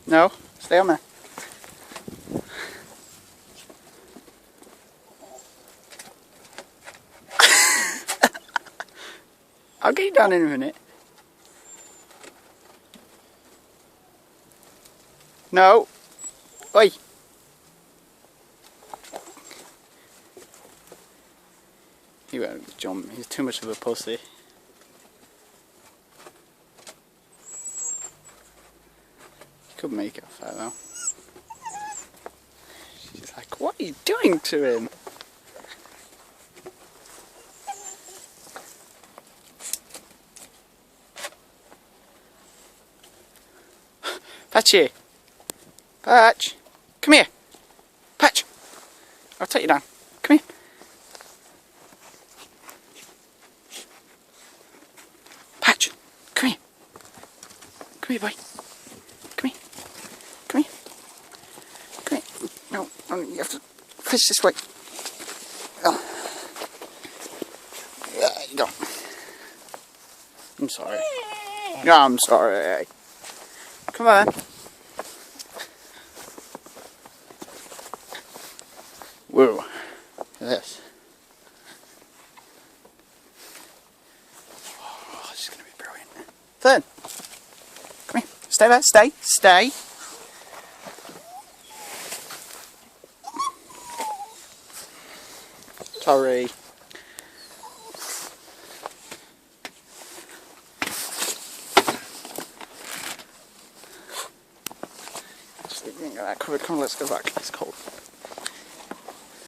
No, stay on there. I'll get you down in a minute. No. Oi. He won't jump. He's too much of a pussy. He could make it off that though. She's like, what are you doing to him? Patchy! Patch! Come here! Patch! I'll take you down. Come here. Patch! Come here. Come here, boy. Come here. Come here. Come here. No, you have to fish this way. Oh. There you go. I'm sorry. No, I'm sorry. Come on. Whoa. Look at this. Oh, this is going to be brilliant. Fern. Come here. Stay there. Stay. Stay. Sorry. Just leaving that covered. Come on, let's go back. It's cold.